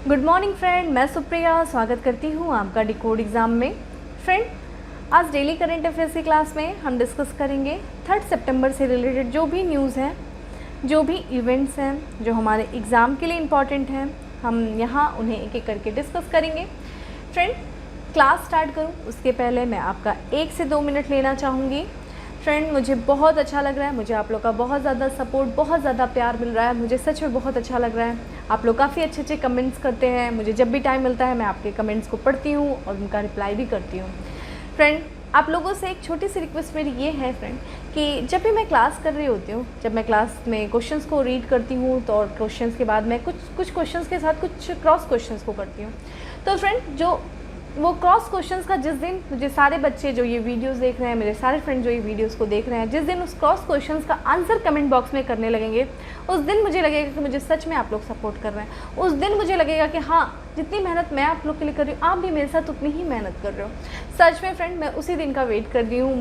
Good morning friend, मैं सुप्रिया स्वागत करती हूँ आपका डिकोड एग्ज़ाम में। फ्रेंड, आज डेली करंट अफेयर्स की क्लास में हम डिस्कस करेंगे 3 सितंबर से रिलेटेड जो भी न्यूज़ हैं, जो भी इवेंट्स हैं जो हमारे एग्ज़ाम के लिए इम्पॉर्टेंट हैं, हम यहाँ उन्हें एक एक करके डिस्कस करेंगे। फ्रेंड, क्लास स्टार्ट करूँ उसके पहले मैं आपका 1 से 2 मिनट लेना चाहूँगी। फ्रेंड, मुझे बहुत अच्छा लग रहा है, मुझे आप लोग का बहुत ज़्यादा सपोर्ट, बहुत ज़्यादा प्यार मिल रहा है, मुझे सच में बहुत अच्छा लग रहा है। आप लोग काफ़ी अच्छे अच्छे कमेंट्स करते हैं, मुझे जब भी टाइम मिलता है मैं आपके कमेंट्स को पढ़ती हूँ और उनका रिप्लाई भी करती हूँ। फ्रेंड, आप लोगों से एक छोटी सी रिक्वेस्ट मेरी ये है फ्रेंड कि जब भी मैं क्लास कर रही होती हूँ, जब मैं क्लास में क्वेश्चंस को रीड करती हूँ तो और क्वेश्चंस के बाद मैं कुछ क्वेश्चंस के साथ कुछ क्रॉस क्वेश्चंस को करती हूँ। तो फ्रेंड, जो वो क्रॉस क्वेश्चंस का जिस दिन मुझे सारे बच्चे जो ये वीडियोस देख रहे हैं, मेरे सारे फ्रेंड जो ये वीडियोस को देख रहे हैं, जिस दिन उस क्रॉस क्वेश्चंस का आंसर कमेंट बॉक्स में करने लगेंगे, उस दिन मुझे लगेगा कि मुझे सच में आप लोग सपोर्ट कर रहे हैं। उस दिन मुझे लगेगा कि हाँ, जितनी मेहनत मैं आप लोग के लिए कर रही हूँ, आप भी मेरे साथ उतनी ही मेहनत कर रहे हो। सच में फ्रेंड, मैं उसी दिन का वेट कर रही हूँ।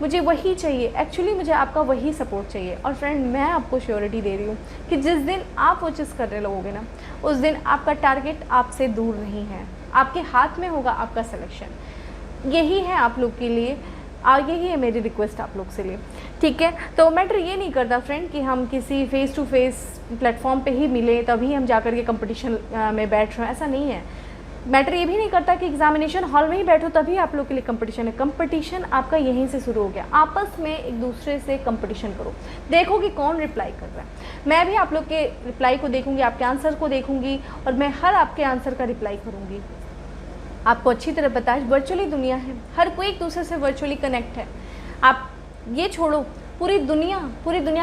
मुझे वही चाहिए, एक्चुअली मुझे आपका वही सपोर्ट चाहिए। और फ्रेंड, मैं आपको श्योरिटी दे रही हूँ कि जिस दिन आप वो चीज़ करने लगोगे ना, उस दिन आपका टारगेट आपसे दूर नहीं है, आपके हाथ में होगा आपका सिलेक्शन। यही है आप लोग के लिए, यही है मेरी रिक्वेस्ट आप लोग से लिए, ठीक है। तो मैटर ये नहीं करता फ्रेंड कि हम किसी फेस टू फेस प्लेटफॉर्म पे ही मिले तभी हम जाकर के कंपटीशन में बैठ रहे हैं, ऐसा नहीं है। मैटर ये भी नहीं करता कि एग्जामिनेशन हॉल में ही बैठो तभी आप लोग के लिए कंपटीशन है। कंपटीशन आपका यहीं से शुरू हो गया। आपस में एक दूसरे से कंपटीशन करो, देखो कि कौन रिप्लाई कर रहा है। मैं भी आप लोग के रिप्लाई को देखूंगी, आपके आंसर को देखूंगी और मैं हर आपके आंसर का रिप्लाई करूंगी। आपको अच्छी तरह पता है वर्चुअली दुनिया है, हर कोई एक दूसरे से वर्चुअली कनेक्ट है। आप ये छोड़ो, पूरी दुनिया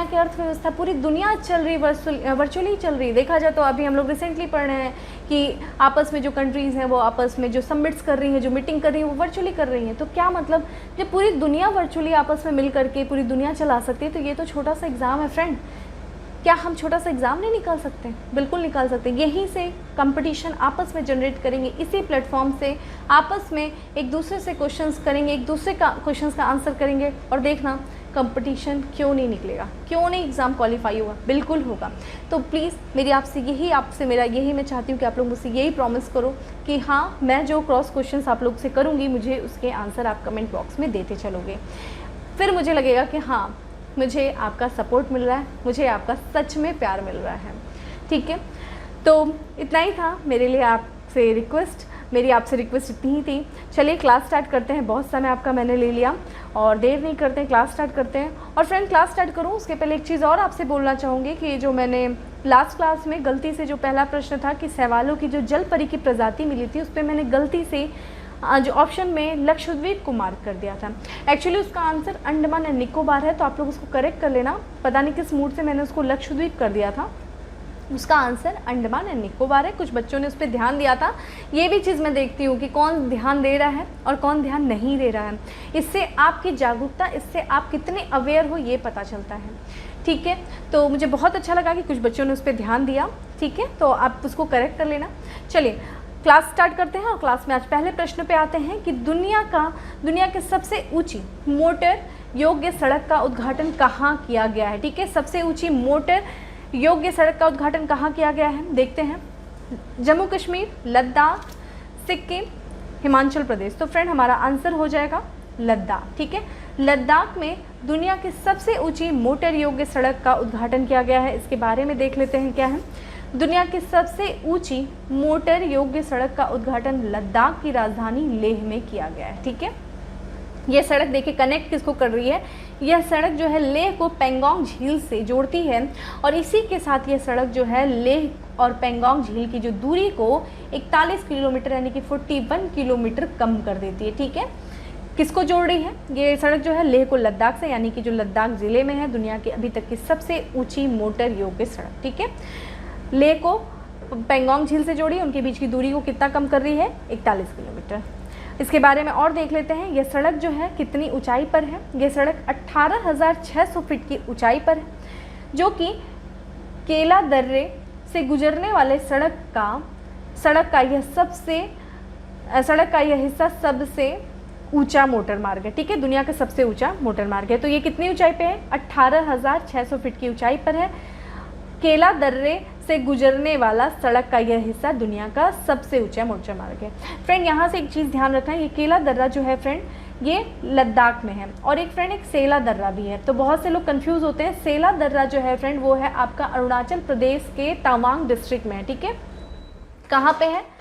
की अर्थव्यवस्था, पूरी दुनिया चल रही वर्चुअली चल रही। देखा जाए तो अभी हम लोग रिसेंटली पढ़ रहे हैं कि आपस में जो कंट्रीज़ हैं वो आपस में जो समिट्स कर रही हैं, जो मीटिंग कर रही हैं, वो वर्चुअली कर रही हैं। तो क्या मतलब, जब पूरी दुनिया वर्चुअली आपस में मिल करके पूरी दुनिया चला सकती है तो ये तो छोटा सा एग्ज़ाम है फ्रेंड। क्या हम छोटा सा एग्ज़ाम नहीं निकाल सकते? बिल्कुल निकाल सकते। यहीं से कंपटीशन आपस में जनरेट करेंगे, इसी प्लेटफॉर्म से आपस में एक दूसरे से क्वेश्चंस करेंगे, एक दूसरे का क्वेश्चंस का आंसर करेंगे और देखना कंपटीशन क्यों नहीं निकलेगा, क्यों नहीं एग्ज़ाम क्वालिफाई होगा, बिल्कुल होगा। तो प्लीज़ मेरा यही मैं चाहती हूँ कि आप लोग मुझसे यही प्रॉमिस करो कि हाँ, मैं जो क्रॉस क्वेश्चंस आप लोग से करूँगी, मुझे उसके आंसर आप कमेंट बॉक्स में देते चलोगे। फिर मुझे लगेगा कि हाँ, मुझे आपका सपोर्ट मिल रहा है, मुझे आपका सच में प्यार मिल रहा है, ठीक है। तो इतना ही था मेरे लिए आपसे रिक्वेस्ट, मेरी आपसे रिक्वेस्ट इतनी ही थी। चलिए क्लास स्टार्ट करते हैं, बहुत समय आपका मैंने ले लिया और देर नहीं करते हैं, क्लास स्टार्ट करते हैं। और फ्रेंड, क्लास स्टार्ट करूं उसके पहले एक चीज़ और आपसे बोलना चाहूँगी कि जो मैंने लास्ट क्लास में गलती से जो पहला प्रश्न था कि शैवालों की जो जल परी की प्रजाति मिली थी, उस पर मैंने गलती से जो ऑप्शन में लक्षद्वीप को मार्क कर दिया था। एक्चुअली उसका आंसर अंडमान एंड निकोबार है, तो आप लोग उसको करेक्ट कर लेना। पता नहीं किस मूड से मैंने उसको लक्षद्वीप कर दिया था, उसका आंसर अंडमान एंड निकोबार है। कुछ बच्चों ने उस पर ध्यान दिया था। ये भी चीज़ मैं देखती हूँ कि कौन ध्यान दे रहा है और कौन ध्यान नहीं दे रहा है। इससे आपकी जागरूकता, इससे आप कितने अवेयर हो ये पता चलता है, ठीक है। तो मुझे बहुत अच्छा लगा कि कुछ बच्चों ने उस पर ध्यान दिया, ठीक है। तो आप उसको करेक्ट कर लेना। चलिए क्लास स्टार्ट करते हैं और क्लास में आज पहले प्रश्न पे आते हैं कि दुनिया के सबसे ऊंची मोटर योग्य सड़क का उद्घाटन कहाँ किया गया है, ठीक है। सबसे ऊंची मोटर योग्य सड़क का उद्घाटन कहाँ किया गया है, देखते हैं। जम्मू कश्मीर, लद्दाख, सिक्किम, हिमाचल प्रदेश। तो फ्रेंड, हमारा आंसर हो जाएगा लद्दाख, ठीक है। लद्दाख में दुनिया की सबसे ऊंची मोटर योग्य सड़क का उद्घाटन किया गया है। इसके बारे में देख लेते हैं क्या है। दुनिया की सबसे ऊंची मोटर योग्य सड़क का उद्घाटन लद्दाख की राजधानी लेह में किया गया है, ठीक है। यह सड़क देखिए कनेक्ट किसको कर रही है, यह सड़क जो है लेह को पेंगोंग झील से जोड़ती है और इसी के साथ यह सड़क जो है लेह और पेंगोंग झील की जो दूरी को 41 किलोमीटर यानी कि 41 किलोमीटर कम कर देती है, ठीक है। किसको जोड़ रही है ये सड़क जो है, लेह को लद्दाख से, यानी कि जो लद्दाख ज़िले में है, दुनिया की अभी तक की सबसे ऊँची मोटर योग्य सड़क, ठीक है। लेह को पेंगोंग झील से जोड़ी, उनके बीच की दूरी को कितना कम कर रही है, 41 किलोमीटर। इसके बारे में और देख लेते हैं। यह सड़क जो है कितनी ऊंचाई पर है, यह सड़क 18,600 फीट की ऊंचाई पर है, जो कि केला दर्रे से गुजरने वाले सड़क का यह हिस्सा सबसे ऊंचा मोटर मार्ग है, ठीक है। दुनिया का सबसे ऊंचा मोटर मार्ग है। तो ये कितनी ऊंचाई पे है, 18,600 फीट की ऊंचाई पर है। केला दर्रे से गुजरने वाला सड़क का यह हिस्सा दुनिया का सबसे ऊंचा मोर्चा मार्ग है। फ्रेंड यहाँ से एक चीज़ ध्यान रखना, ये केला दर्रा जो है फ्रेंड ये लद्दाख में है, और एक फ्रेंड एक सेला दर्रा भी है। तो बहुत से लोग कंफ्यूज होते हैं। सेला दर्रा जो है फ्रेंड वो है आपका अरुणाचल प्रदेश के तवांग डिस्ट्रिक्ट में है, ठीक है। कहाँ पे है?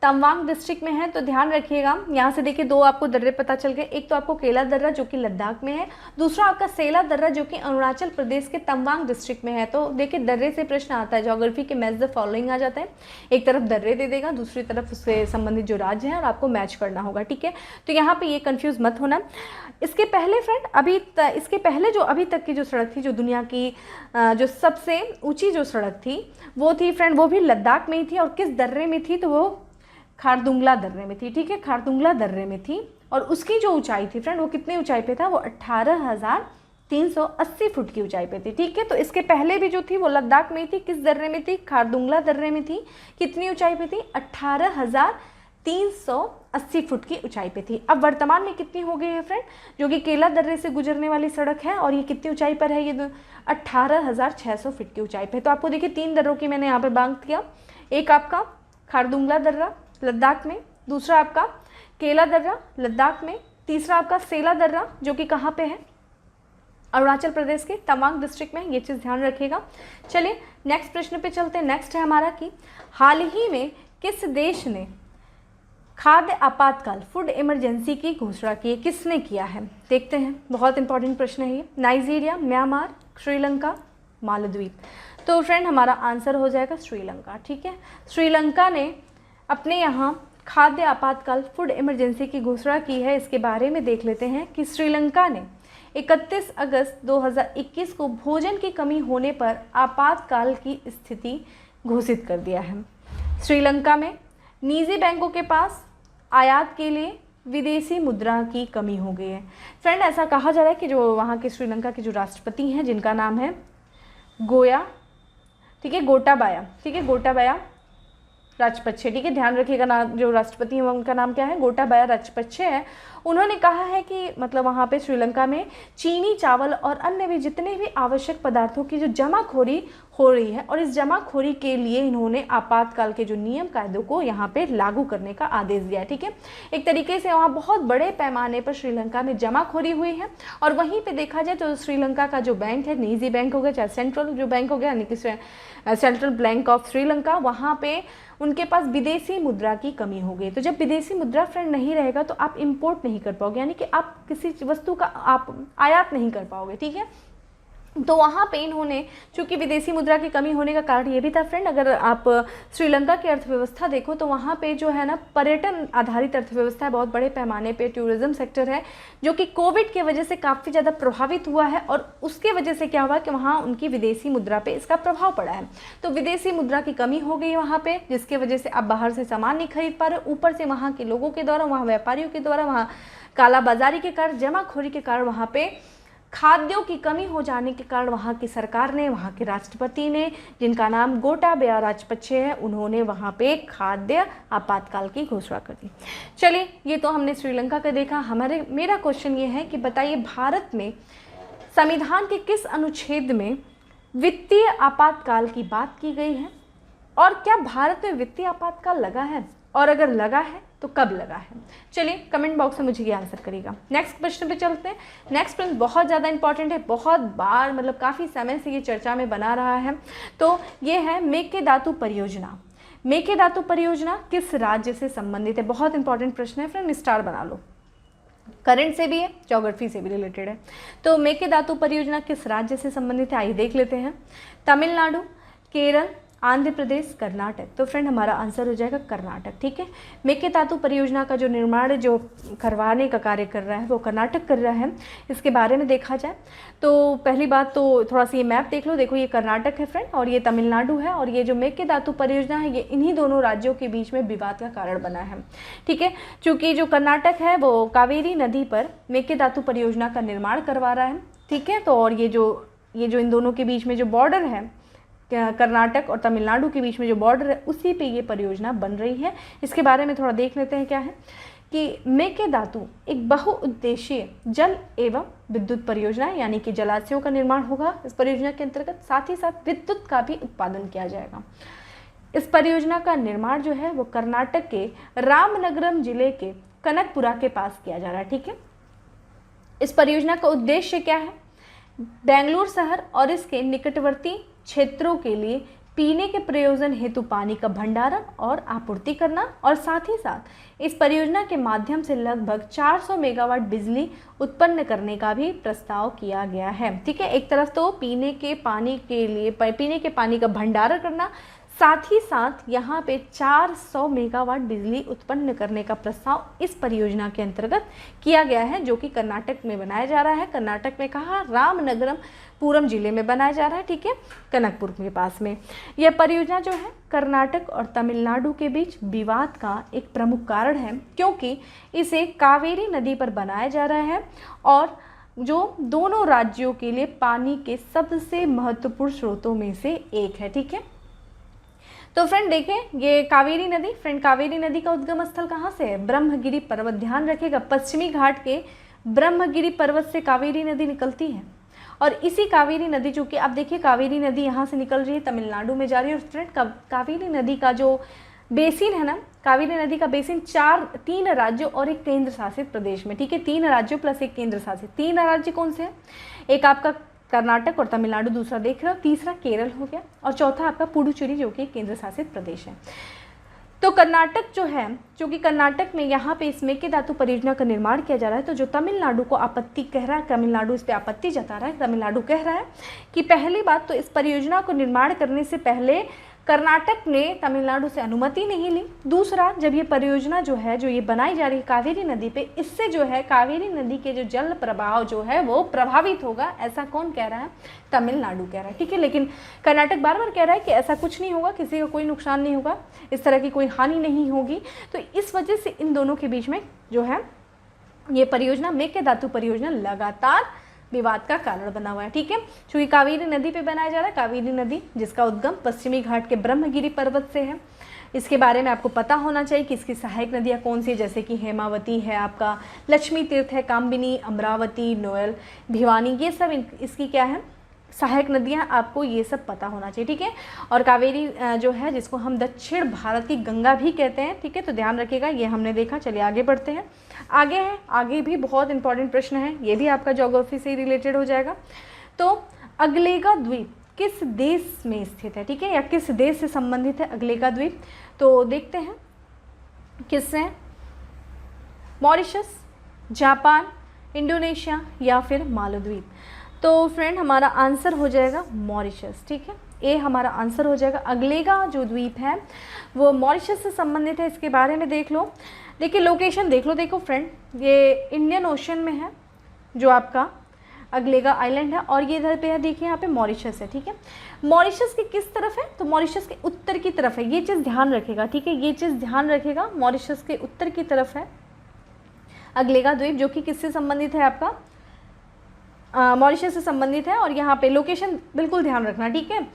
तवांग डिस्ट्रिक्ट में है। तो ध्यान रखिएगा, यहाँ से देखिए दो आपको दर्रे पता चल गए। एक तो आपको केला दर्रा जो कि लद्दाख में है, दूसरा आपका सेला दर्रा जो कि अरुणाचल प्रदेश के तवांग डिस्ट्रिक्ट में है। तो देखिए दर्रे से प्रश्न आता है, ज्योग्राफी के मैच द फॉलोइंग आ जाता है। एक तरफ दर्रे दे देगा, दूसरी तरफ उससे संबंधित जो राज्य है और आपको मैच करना होगा, ठीक है। तो यहाँ पे ये कंफ्यूज मत होना। इसके पहले फ्रेंड इसके पहले जो अभी तक की जो सड़क थी, जो दुनिया की जो सबसे ऊँची जो सड़क थी वो थी फ्रेंड, वो भी लद्दाख में ही थी। और किस दर्रे में थी? तो वो खारदुंगला दर्रे में थी, ठीक है। खारदुंगला दर्रे में थी, और उसकी जो ऊंचाई थी फ्रेंड वो कितनी ऊंचाई पे था? वो 18,380 फुट की ऊंचाई पे थी, ठीक है। तो इसके पहले भी जो थी वो लद्दाख में थी। किस दर्रे में थी? खारदुंगला दर्रे में थी। कितनी ऊंचाई पे थी? 18,380 फुट की ऊंचाई पे थी। अब वर्तमान में कितनी हो गई है फ्रेंड? जो कि केला दर्रे से गुजरने वाली सड़क है, और ये कितनी ऊंचाई पर है? ये 18,600 फीट की ऊंचाई पे। तो आपको देखिए 3 दर्रों की मैंने यहाँ पे बात किया। एक आपका खारदुंगला दर्रा लद्दाख में, दूसरा आपका केला दर्रा लद्दाख में, तीसरा आपका सेला दर्रा जो कि कहाँ पे है? अरुणाचल प्रदेश के तवांग डिस्ट्रिक्ट में। ये चीज़ ध्यान रखिएगा। चलिए नेक्स्ट प्रश्न पे चलते हैं। नेक्स्ट है हमारा कि हाल ही में किस देश ने खाद्य आपातकाल फूड इमरजेंसी की घोषणा की है? किसने किया है? देखते हैं, बहुत इंपॉर्टेंट प्रश्न है ये। Nigeria, Myanmar, Sri Lanka, Maldives. तो फ्रेंड हमारा आंसर हो जाएगा श्रीलंका, ठीक है। श्रीलंका ने अपने यहाँ खाद्य आपातकाल फूड इमरजेंसी की घोषणा की है। इसके बारे में देख लेते हैं कि श्रीलंका ने 31 अगस्त 2021 को भोजन की कमी होने पर आपातकाल की स्थिति घोषित कर दिया है। श्रीलंका में निजी बैंकों के पास आयात के लिए विदेशी मुद्रा की कमी हो गई है। फ्रेंड ऐसा कहा जा रहा है कि जो वहाँ के श्रीलंका के जो राष्ट्रपति हैं, जिनका नाम है गोया, ठीक है, गोटाबाया, ठीक है, गोटाबाया राजपक्षे, ठीक है। ध्यान रखिएगा ना, जो राष्ट्रपति हैं उनका नाम क्या है? गोटाबाया राजपक्षे है। उन्होंने कहा है कि मतलब वहाँ पे श्रीलंका में चीनी, चावल और अन्य भी जितने भी आवश्यक पदार्थों की जो जमाखोरी हो रही है, और इस जमाखोरी के लिए इन्होंने आपातकाल के जो नियम कायदों को यहाँ पे लागू करने का आदेश दिया है, ठीक है। एक तरीके से वहाँ बहुत बड़े पैमाने पर श्रीलंका में जमाखोरी हुई है। और वहीं पे देखा जाए तो श्रीलंका का जो बैंक है, निजी बैंक हो गया चाहे सेंट्रल जो बैंक हो गया, यानी कि सेंट्रल बैंक ऑफ श्रीलंका, वहाँ पे उनके पास विदेशी मुद्रा की कमी हो गई। तो जब विदेशी मुद्रा फ्रेंड नहीं रहेगा तो आप इंपोर्ट नहीं कर पाओगे, यानी कि आप किसी वस्तु का आप आयात नहीं कर पाओगे, ठीक है। तो वहाँ पे इन्होंने, चूँकि विदेशी मुद्रा की कमी होने का कारण ये भी था फ्रेंड, अगर आप श्रीलंका की अर्थव्यवस्था देखो तो वहाँ पे जो है ना पर्यटन आधारित अर्थव्यवस्था है, बहुत बड़े पैमाने पे टूरिज्म सेक्टर है, जो कि कोविड की वजह से काफ़ी ज़्यादा प्रभावित हुआ है। और उसके वजह से क्या हुआ कि वहाँ उनकी विदेशी मुद्रा पे इसका प्रभाव पड़ा है। तो विदेशी मुद्रा की कमी हो गई वहाँ पे, जिसकी वजह से आप बाहर से सामान नहीं खरीद पा रहे। ऊपर से वहाँ के लोगों के द्वारा, वहाँ व्यापारियों के द्वारा, वहाँ कालाबाजारी के कारण, जमाखोरी के कारण वहाँ पे खाद्यों की कमी हो जाने के कारण वहाँ की सरकार ने, वहाँ के राष्ट्रपति ने, जिनका नाम गोटाबाया राजपक्षे है, उन्होंने वहाँ पे खाद्य आपातकाल की घोषणा कर दी। चलिए ये तो हमने श्रीलंका का देखा। मेरा क्वेश्चन ये है कि बताइए भारत में संविधान के किस अनुच्छेद में वित्तीय आपातकाल की बात की गई है, और क्या भारत में वित्तीय आपातकाल लगा है, और अगर लगा है तो कब लगा है? चलिए कमेंट बॉक्स में मुझे ये आंसर करिएगा। नेक्स्ट प्रश्न पे चलते हैं। नेक्स्ट प्रश्न बहुत ज़्यादा इंपॉर्टेंट है, बहुत बार मतलब काफ़ी समय से ये चर्चा में बना रहा है। तो ये है मेकेदातु परियोजना। मेकेदातु परियोजना किस राज्य से संबंधित है? बहुत इंपॉर्टेंट प्रश्न है फ्रेंड, स्टार बना लो। करंट से भी है, ज्योग्राफी से भी रिलेटेड है। तो मेकेदातु परियोजना किस राज्य से संबंधित है? आइए देख लेते हैं। तमिलनाडु, केरल, आंध्र प्रदेश, कर्नाटक। तो फ्रेंड हमारा आंसर हो जाएगा कर्नाटक, ठीक है। मेकेदातु परियोजना का जो निर्माण जो करवाने का कार्य कर रहा है वो कर्नाटक कर रहा है। इसके बारे में देखा जाए तो पहली बात तो थोड़ा सा ये मैप देख लो। देखो ये कर्नाटक है फ्रेंड, और ये तमिलनाडु है, और ये जो मेकेदातु परियोजना है ये इन्हीं दोनों राज्यों के बीच में विवाद का कारण बना है, ठीक है। चूँकि जो कर्नाटक है वो कावेरी नदी पर मेकेदातु परियोजना का निर्माण करवा रहा है, ठीक है। तो और ये जो इन दोनों के बीच में जो बॉर्डर है, कर्नाटक और तमिलनाडु के बीच में जो बॉर्डर है, उसी पे ये परियोजना बन रही है। इसके बारे में थोड़ा देख लेते हैं क्या है कि मेकेदातु एक बहुउद्देशीय जल एवं विद्युत परियोजना है, यानी कि जलाशयों का निर्माण होगा इस परियोजना के अंतर्गत, साथ ही साथ विद्युत का भी उत्पादन किया जाएगा। इस परियोजना का निर्माण जो है वो कर्नाटक के रामनगरम जिले के कनकपुरा के पास किया जा रहा है। ठीक है, इस परियोजना का उद्देश्य क्या है? बेंगलुरु शहर और इसके निकटवर्ती क्षेत्रों के लिए पीने के प्रयोजन हेतु पानी का भंडारण और आपूर्ति करना, और साथ ही साथ इस परियोजना के माध्यम से लगभग 400 मेगावाट बिजली उत्पन्न करने का भी प्रस्ताव किया गया है। ठीक है, एक तरफ तो पीने के पानी का भंडारण करना, साथ ही साथ यहाँ पे 400 मेगावाट बिजली उत्पन्न करने का प्रस्ताव इस परियोजना के अंतर्गत किया गया है, जो कि कर्नाटक में बनाया जा रहा है। कर्नाटक में कहाँ? रामनगरम पूरम जिले में बनाया जा रहा है। ठीक है, कनकपुर के पास में। यह परियोजना जो है कर्नाटक और तमिलनाडु के बीच विवाद का एक प्रमुख कारण है, क्योंकि इसे कावेरी नदी पर बनाया जा रहा है और जो दोनों राज्यों के लिए पानी के सबसे महत्वपूर्ण स्रोतों में से एक है। ठीक है, तो फ्रेंड देखें ये कावेरी नदी, कावेरी नदी का उद्गम स्थल कहाँ से है? ब्रह्मगिरी पर्वत। ध्यान रखिएगा, पश्चिमी घाट के ब्रह्मगिरी पर्वत से कावेरी नदी निकलती है, और इसी कावेरी नदी, जो कि आप देखिए कावेरी नदी यहाँ से निकल रही है, तमिलनाडु में जा रही है। और फ्रेंड कावेरी नदी का जो बेसिन है ना, कावेरी नदी का बेसिन 3 राज्यों और एक केंद्र शासित प्रदेश में। ठीक है, 3 राज्यों प्लस एक केंद्र शासित। 3 राज्य कौन से हैं? एक आपका कर्नाटक और तमिलनाडु, दूसरा देख रहे हो, तीसरा केरल हो गया, और चौथा आपका पुडुचेरी जो कि केंद्र शासित प्रदेश है। तो कर्नाटक जो है, क्योंकि कर्नाटक में यहाँ पे इस मेकेदातु परियोजना का निर्माण किया जा रहा है, तो जो तमिलनाडु को आपत्ति कह रहा है, तमिलनाडु इस पे आपत्ति जता रहा है। तमिलनाडु कह रहा है कि पहली बात तो इस परियोजना को निर्माण करने से पहले कर्नाटक ने तमिलनाडु से अनुमति नहीं ली। दूसरा, जब ये परियोजना जो है, जो ये बनाई जा रही है कावेरी नदी पे, इससे जो है कावेरी नदी के जो जल प्रवाह जो है वो प्रभावित होगा। ऐसा कौन कह रहा है? तमिलनाडु कह रहा है। ठीक है, लेकिन कर्नाटक बार बार कह रहा है कि ऐसा कुछ नहीं होगा, किसी का कोई नुकसान नहीं होगा, इस तरह की कोई हानि नहीं होगी। तो इस वजह से इन दोनों के बीच में जो है ये परियोजना, मेकेदातु परियोजना, लगातार विवाद का कारण बना हुआ है। ठीक है, क्योंकि कावेरी नदी पे बनाया जा रहा है। कावेरी नदी जिसका उद्गम पश्चिमी घाट के ब्रह्मगिरी पर्वत से है। इसके बारे में आपको पता होना चाहिए कि इसकी सहायक नदियाँ कौन सी, जैसे कि हेमावती है, आपका लक्ष्मी तीर्थ है, कामबिनी, अमरावती, नोयल, भिवानी, ये सब इसकी क्या है? सहायक नदियाँ। आपको ये सब पता होना चाहिए। ठीक है, और कावेरी जो है, जिसको हम दक्षिण भारत की गंगा भी कहते हैं। ठीक है, तो ध्यान रखिएगा, ये हमने देखा। चलिए आगे बढ़ते हैं। आगे भी बहुत इंपॉर्टेंट प्रश्न है, ये भी आपका ज्योग्राफी से रिलेटेड हो जाएगा। तो अगलेगा द्वीप किस देश में स्थित है? ठीक है, या किस देश से संबंधित है अगलेगा द्वीप? तो देखते हैं किससे। मॉरिशस, जापान, इंडोनेशिया या फिर मालदीव। तो फ्रेंड हमारा आंसर हो जाएगा मॉरिशस। ठीक है, ए हमारा आंसर हो जाएगा। अगलेगा जो द्वीप है वो मॉरिशस से संबंधित है। इसके बारे में देख लो। देखिए लोकेशन देख लो। देखो फ्रेंड, ये इंडियन ओशन में है जो आपका अगलेगा आइलैंड है, और ये इधर पे है, देखिए यहाँ पे मॉरिशस है। ठीक है, मॉरिशस की किस तरफ है? तो मॉरिशस के उत्तर की तरफ है। ये चीज़ ध्यान रखेगा। ठीक है, ये चीज़ ध्यान रखेगा, मॉरिशस के उत्तर की तरफ है अगलेगा द्वीप, जो कि किससे संबंधित है? आपका मॉरिशस से संबंधित है। और यहाँ पे लोकेशन बिल्कुल ध्यान रखना। ठीक है,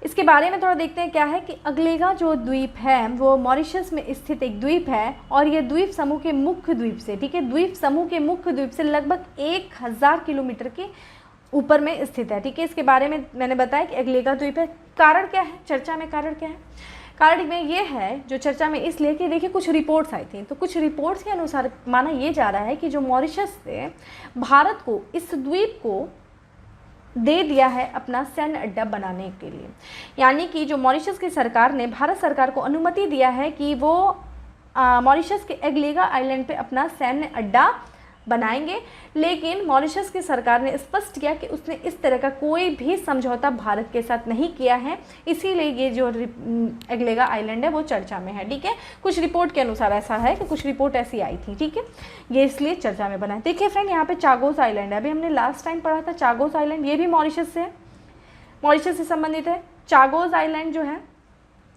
इसके बारे में थोड़ा देखते हैं क्या है कि अगलेगा जो द्वीप है वो मॉरिशस में स्थित एक द्वीप है, और ये द्वीप समूह के मुख्य द्वीप से, ठीक है, द्वीप समूह के मुख्य द्वीप से लगभग 1000 किलोमीटर के ऊपर में स्थित है। ठीक है, इसके बारे में मैंने बताया कि अगलेगा द्वीप है। कारण क्या है चर्चा में? कारण क्या है? कारण में ये है जो चर्चा में इसलिए कि देखिए कुछ रिपोर्ट्स आई थी, तो कुछ रिपोर्ट्स के अनुसार माना ये जा रहा है कि जो मॉरिशस से भारत को इस द्वीप को दे दिया है अपना सैन्य अड्डा बनाने के लिए। यानी कि जो मॉरिशस की सरकार ने भारत सरकार को अनुमति दिया है कि वो मॉरिशस के अगलेगा आइलैंड पे अपना सैन्य अड्डा बनाएंगे, लेकिन मॉरिशस की सरकार ने स्पष्ट किया कि उसने इस तरह का कोई भी समझौता भारत के साथ नहीं किया है, इसीलिए ये जो अगलेगा आइलैंड है वो चर्चा में है। ठीक है, कुछ रिपोर्ट के अनुसार ऐसा है कि कुछ रिपोर्ट ऐसी आई थी। ठीक है, ये इसलिए चर्चा में बना है। देखिए फ्रेंड, यहाँ पे चागोस आइलैंड है, अभी हमने लास्ट टाइम पढ़ा था चागोस आइलैंड, ये भी मॉरिशस से है, मॉरिशस से संबंधित है। चागोस आइलैंड जो है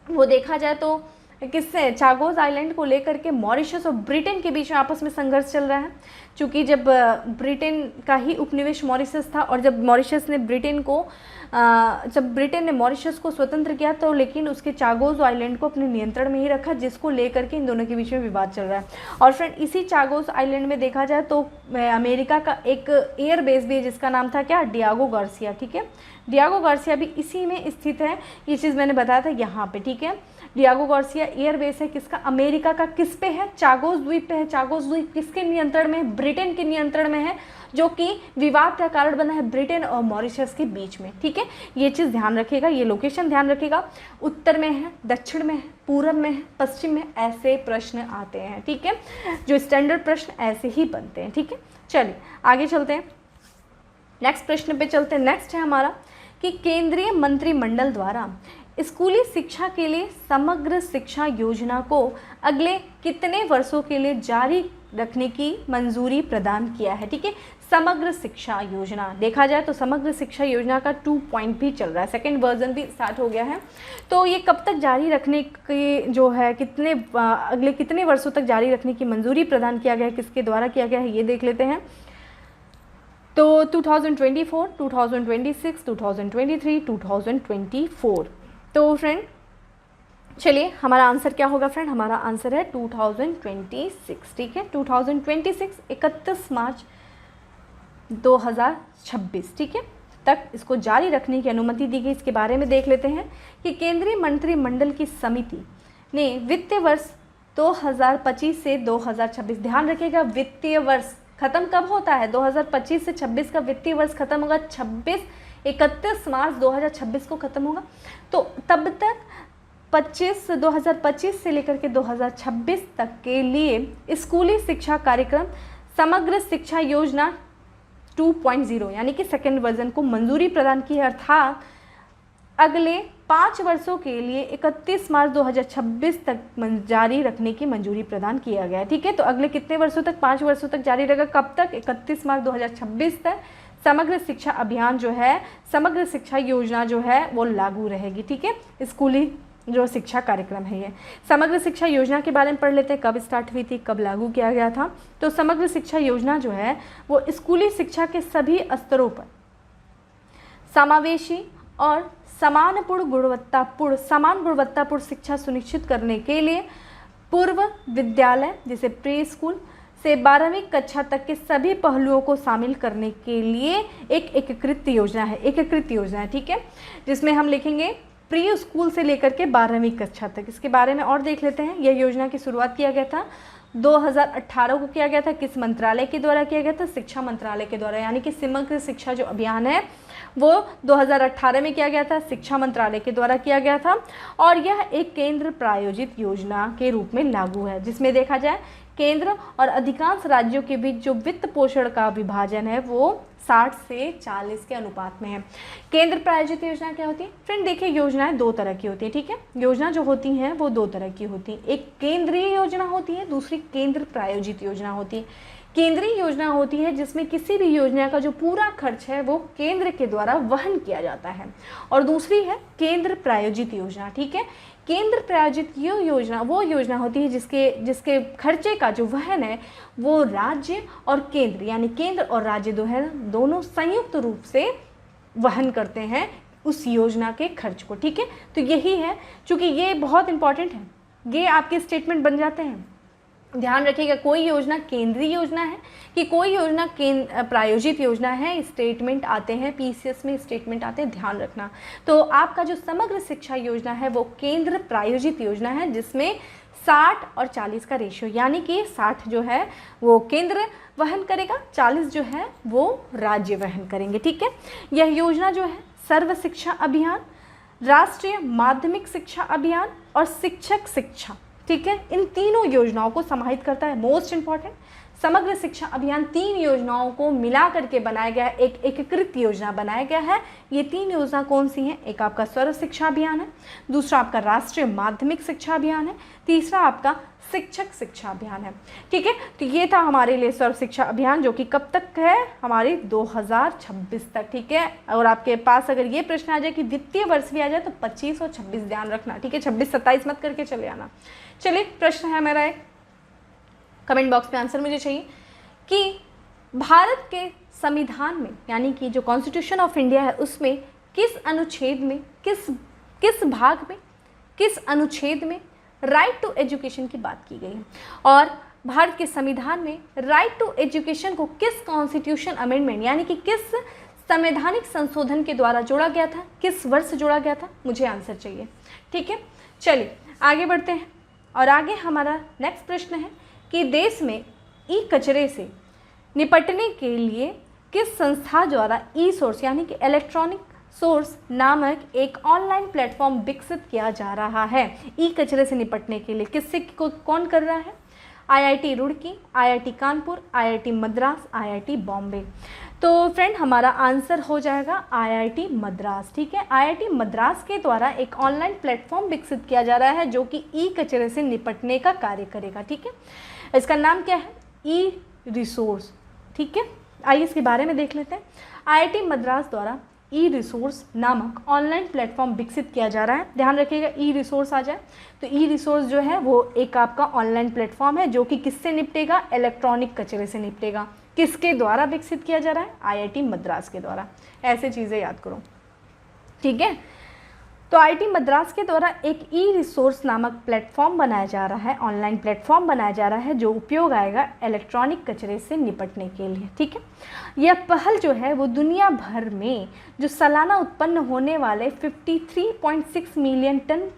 वो देखा जाए तो किससे, चागोस आइलैंड को लेकर के मॉरिशस और ब्रिटेन के बीच में आपस में संघर्ष चल रहा है। क्योंकि जब ब्रिटेन का ही उपनिवेश मॉरिशस था और जब ब्रिटेन ने मॉरिशस को स्वतंत्र किया तो लेकिन उसके चागोस आइलैंड को अपने नियंत्रण में ही रखा, जिसको लेकर के इन दोनों के बीच में विवाद चल रहा है। और फ्रेंड इसी चागोस आइलैंड में देखा जाए तो अमेरिका का एक एयर बेस भी है जिसका नाम था क्या, डियागो गार्सिया। ठीक है, डियागो गार्सिया भी इसी में स्थित है, ये चीज़ मैंने बताया था यहाँ पे। ठीक है, डियागो गार्सिया एयर बेस है किसका, अमेरिका का। किस पे है, चागोस द्वीप पे है। चागोस द्वीप किसके नियंत्रण में है, ब्रिटेन के नियंत्रण में है, जो कि विवाद का कारण बना है ब्रिटेन और मॉरिशस के बीच में। ठीक है, ये चीज़ ध्यान रखिएगा, ये लोकेशन ध्यान रखिएगा। उत्तर में है, दक्षिण में है, पूरब में है, पश्चिम में, ऐसे प्रश्न आते हैं। ठीक है, जो स्टैंडर्ड प्रश्न ऐसे ही बनते हैं। ठीक है, चलिए आगे चलते हैं, नेक्स्ट प्रश्न पे चलते हैं। नेक्स्ट है हमारा कि केंद्रीय मंत्रिमंडल द्वारा स्कूली शिक्षा के लिए समग्र शिक्षा योजना को अगले कितने वर्षों के लिए जारी रखने की मंजूरी प्रदान किया है। ठीक है, समग्र शिक्षा योजना देखा जाए तो समग्र शिक्षा योजना का 2 पॉइंट भी चल रहा है, सेकेंड वर्जन भी स्टार्ट हो गया है। तो ये कब तक जारी रखने की जो है, अगले कितने वर्षों तक जारी रखने की मंजूरी प्रदान किया गया है, किसके द्वारा किया गया है, ये देख लेते हैं। तो 2024, 2026, 2023, 2024। तो फ्रेंड चलिए हमारा आंसर क्या होगा फ्रेंड, हमारा आंसर है 2026। ठीक है, 2026 31 मार्च 2026 ठीक है तक इसको जारी रखने की अनुमति दी गई। इसके बारे में देख लेते हैं कि केंद्रीय मंत्रिमंडल की समिति ने वित्तीय वर्ष 2025 से 2026, ध्यान रखिएगा वित्तीय वर्ष खत्म कब होता है, 2025 से 26 का वित्तीय वर्ष खत्म होगा, 31 मार्च 2026 को खत्म होगा। तो तब तक 2025 से लेकर के 2026 तक के लिए स्कूली शिक्षा कार्यक्रम समग्र शिक्षा योजना 2.0 यानी कि सेकेंड वर्जन को मंजूरी प्रदान की है, अर्थात अगले 5 वर्षों के लिए 31 मार्च 2026 तक जारी रखने की मंजूरी प्रदान किया गया है। ठीक है, तो अगले कितने वर्षों तक, 5 वर्षों तक जारी रहेगा। कब तक, 31 मार्च 2026 तक समग्र शिक्षा अभियान जो है, समग्र शिक्षा योजना जो है वो लागू रहेगी। ठीक है, स्कूली जो शिक्षा कार्यक्रम है ये। समग्र शिक्षा योजना के बारे में पढ़ लेते हैं, कब स्टार्ट हुई थी, कब लागू किया गया था। तो समग्र शिक्षा योजना जो है वो स्कूली शिक्षा के सभी स्तरों पर समावेशी और समान गुणवत्तापूर्ण शिक्षा सुनिश्चित करने के लिए पूर्व विद्यालय जैसे प्री स्कूल से 12वीं कक्षा तक के सभी पहलुओं को शामिल करने के लिए एक एकीकृत योजना है। ठीक है, जिसमें हम लिखेंगे प्री स्कूल से लेकर के 12वीं कक्षा तक। इसके बारे में और देख लेते हैं। यह योजना की शुरुआत किया गया था 2018 को किया गया था। किस मंत्रालय के द्वारा किया गया था, शिक्षा मंत्रालय के द्वारा, यानी कि समग्र शिक्षा जो अभियान है वो 2018 में किया गया था, शिक्षा मंत्रालय के द्वारा किया गया था। और यह एक केंद्र प्रायोजित योजना के रूप में लागू है, जिसमें देखा जाए केंद्र और अधिकांश राज्यों के बीच जो वित्त पोषण का विभाजन है वो 60 से 40 के अनुपात में है। केंद्र प्रायोजित योजना क्या होती है फ्रेंड, देखिए योजनाएं 2 तरह की होती है। ठीक है, योजना जो होती हैं वो 2 तरह की होती हैं, एक केंद्रीय योजना होती है, दूसरी केंद्र प्रायोजित योजना होती है। केंद्रीय योजना होती है जिसमें किसी भी योजना का जो पूरा खर्च है वो केंद्र के द्वारा वहन किया जाता है, और दूसरी है केंद्र प्रायोजित योजना। ठीक है, केंद्र प्रायोजित ये योजना वो योजना होती है जिसके खर्चे का जो वहन है वो राज्य और केंद्र यानी केंद्र और राज्य दोनों संयुक्त रूप से वहन करते हैं उस योजना के खर्च को। ठीक है, तो यही है, चूँकि ये बहुत इंपॉर्टेंट है, ये आपके स्टेटमेंट बन जाते हैं। ध्यान रखिएगा, कोई योजना केंद्रीय योजना है कि कोई योजना प्रायोजित योजना है, स्टेटमेंट आते हैं, पीसीएस में स्टेटमेंट आते हैं, ध्यान रखना। तो आपका जो समग्र शिक्षा योजना है वो केंद्र प्रायोजित योजना है, जिसमें 60 और 40 का रेशियो, यानी कि 60 जो है वो केंद्र वहन करेगा, 40 जो है वो राज्य वहन करेंगे। ठीक है, यह योजना जो है सर्व शिक्षा अभियान, राष्ट्रीय माध्यमिक शिक्षा अभियान और शिक्षक शिक्षा, ठीक है, इन तीनों योजनाओं को समाहित करता है। मोस्ट इंपॉर्टेंट, समग्र शिक्षा अभियान 3 योजनाओं को मिला करके बनाया गया है, एक एकीकृत योजना बनाया गया है। ये 3 योजना कौन सी हैं? एक आपका सर्व शिक्षा अभियान है, दूसरा आपका राष्ट्रीय माध्यमिक शिक्षा अभियान है, तीसरा आपका शिक्षक शिक्षा अभियान है। ठीक है, तो ये था हमारे लिए सर्व शिक्षा अभियान, जो कि कब तक है? हमारे 2026 तक। ठीक है, और आपके पास अगर ये प्रश्न आ जाए कि वित्तीय वर्ष भी आ जाए तो 25 और 26 ध्यान रखना। ठीक है, 26-27 मत करके चले आना। चलिए, प्रश्न है मेरा एक, कमेंट बॉक्स में आंसर मुझे चाहिए कि भारत के संविधान में, यानी कि जो कॉन्स्टिट्यूशन ऑफ इंडिया है, उसमें किस अनुच्छेद में, किस भाग में, किस अनुच्छेद में राइट टू एजुकेशन की बात की गई है? और भारत के संविधान में राइट टू एजुकेशन को किस कॉन्स्टिट्यूशन अमेंडमेंट, यानी कि किस संवैधानिक संशोधन के द्वारा जोड़ा गया था, किस वर्ष जोड़ा गया था? मुझे आंसर चाहिए। ठीक है, चलिए आगे बढ़ते हैं। और आगे हमारा नेक्स्ट प्रश्न है कि देश में ई कचरे से निपटने के लिए किस संस्था द्वारा ई सोर्स, यानी कि इलेक्ट्रॉनिक सोर्स नामक एक ऑनलाइन प्लेटफॉर्म विकसित किया जा रहा है? ई कचरे से निपटने के लिए किससे कौन कर रहा है? IIT Roorkee, IIT Kanpur, IIT Madras, IIT Bombay. तो फ्रेंड, हमारा आंसर हो जाएगा आईआईटी मद्रास। ठीक है, आईआईटी मद्रास के द्वारा एक ऑनलाइन प्लेटफॉर्म विकसित किया जा रहा है जो कि ई कचरे से निपटने का कार्य करेगा। ठीक है, इसका नाम क्या है? E resource. ठीक है, आइए इसके बारे में देख लेते हैं। आईआईटी मद्रास द्वारा ई रिसोर्स नामक ऑनलाइन प्लेटफॉर्म विकसित किया जा रहा है। ध्यान रखिएगा, ई रिसोर्स आ जाए तो ई रिसोर्स जो है वो एक आपका ऑनलाइन प्लेटफॉर्म है जो कि किससे निपटेगा? इलेक्ट्रॉनिक कचरे से निपटेगा। किसके द्वारा विकसित किया जा रहा है? आईआईटी मद्रास के द्वारा। ऐसे चीज़ें याद करो। ठीक है, तो आईआईटी मद्रास के द्वारा एक ई रिसोर्स नामक प्लेटफॉर्म बनाया जा रहा है, ऑनलाइन प्लेटफॉर्म बनाया जा रहा है जो उपयोग आएगा इलेक्ट्रॉनिक कचरे से निपटने के लिए। ठीक है, यह पहल जो है वो दुनिया भर में जो सालाना उत्पन्न होने वाले 53.6 मिलियन टन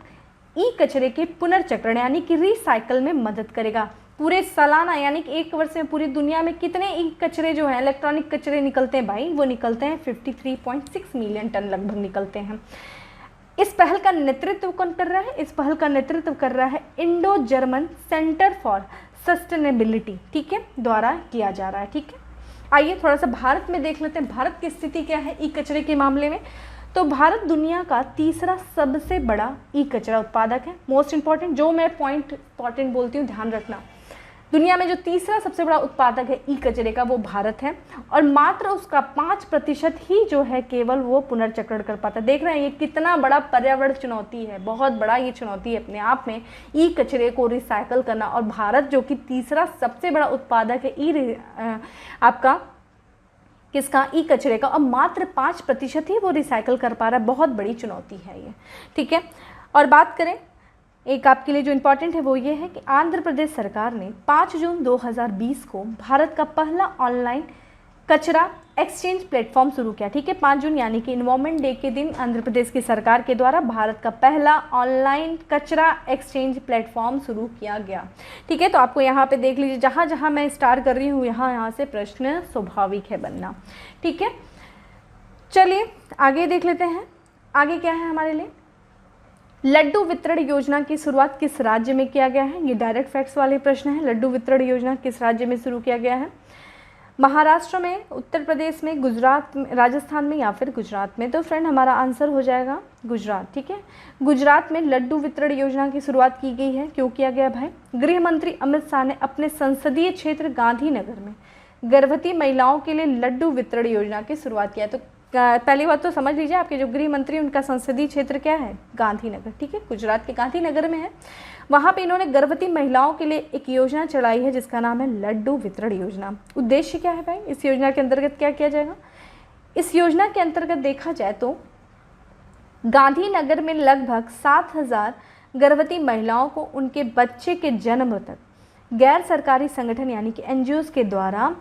ई कचरे के पुनर्चक्रण, यानी कि रिसाइकल में मदद करेगा। पूरे सालाना, यानी कि एक वर्ष में पूरी दुनिया में कितने ई कचरे जो हैं, इलेक्ट्रॉनिक कचरे निकलते हैं भाई? वो निकलते हैं 53.6 मिलियन टन लगभग निकलते हैं। इस पहल का नेतृत्व कौन कर रहा है? इस पहल का नेतृत्व कर रहा है Indo German centre for sustainability, ठीक है, द्वारा किया जा रहा है। ठीक है, आइए थोड़ा सा भारत में देख लेते हैं, भारत की स्थिति क्या है ई कचरे के मामले में। तो भारत दुनिया का तीसरा सबसे बड़ा ई कचरा उत्पादक है। मोस्ट इंपॉर्टेंट, जो मैं पॉइंट इंपॉर्टेंट बोलती हूँ ध्यान रखना, दुनिया में जो तीसरा सबसे बड़ा उत्पादक है ई कचरे का वो भारत है, और मात्र उसका 5% ही जो है केवल वो पुनर्चक्रण कर पाता है। देख रहे हैं ये कितना बड़ा पर्यावरण चुनौती है, बहुत बड़ा ये चुनौती है अपने आप में, ई कचरे को रिसाइकल करना। और भारत जो कि तीसरा सबसे बड़ा उत्पादक है आपका किसका? ई कचरे का, और मात्र 5% ही वो रिसाइकल कर पा रहा है। बहुत बड़ी चुनौती है ये। ठीक है, और बात करें एक आपके लिए जो इम्पॉर्टेंट है वो ये है कि आंध्र प्रदेश सरकार ने 5 जून 2020 को भारत का पहला ऑनलाइन कचरा एक्सचेंज प्लेटफॉर्म शुरू किया। ठीक है, 5 जून यानी कि इन्वायरमेंट डे के दिन आंध्र प्रदेश की सरकार के द्वारा भारत का पहला ऑनलाइन कचरा एक्सचेंज प्लेटफॉर्म शुरू किया गया। ठीक है, तो आपको यहाँ पे देख लीजिए, जहाँ जहाँ मैं स्टार्ट कर रही हूँ यहाँ से प्रश्न स्वाभाविक है बनना। ठीक है, चलिए आगे देख लेते हैं। आगे क्या है हमारे लिए? लड्डू वितरण योजना की शुरुआत किस राज्य में किया गया है? ये डायरेक्ट फैक्ट्स वाले प्रश्न है। लड्डू वितरण योजना किस राज्य में शुरू किया गया है? महाराष्ट्र में, उत्तर प्रदेश में, गुजरात में, राजस्थान में या फिर गुजरात में? तो फ्रेंड हमारा आंसर हो जाएगा गुजरात। ठीक है, गुजरात में लड्डू वितरण योजना की शुरुआत की गई है। क्यों किया गया भाई? गृह मंत्री अमित शाह ने अपने संसदीय क्षेत्र गांधीनगर में गर्भवती महिलाओं के लिए लड्डू वितरण योजना की शुरुआत किया। तो पहली बात तो समझ लीजिए, आपके जो गृह मंत्री उनका संसदीय क्षेत्र क्या है? गांधीनगर। ठीक है, गुजरात के गांधीनगर में है। वहाँ पे इन्होंने गर्भवती महिलाओं के लिए एक योजना चलाई है जिसका नाम है लड्डू वितरण योजना। उद्देश्य क्या है भाई? इस योजना के अंतर्गत क्या किया जाएगा? इस योजना के अंतर्गत देखा जाए तो गांधीनगर में लगभग 7,000 गर्भवती महिलाओं को उनके बच्चे के जन्म तक गैर सरकारी संगठन यानी कि NGOs के द्वारा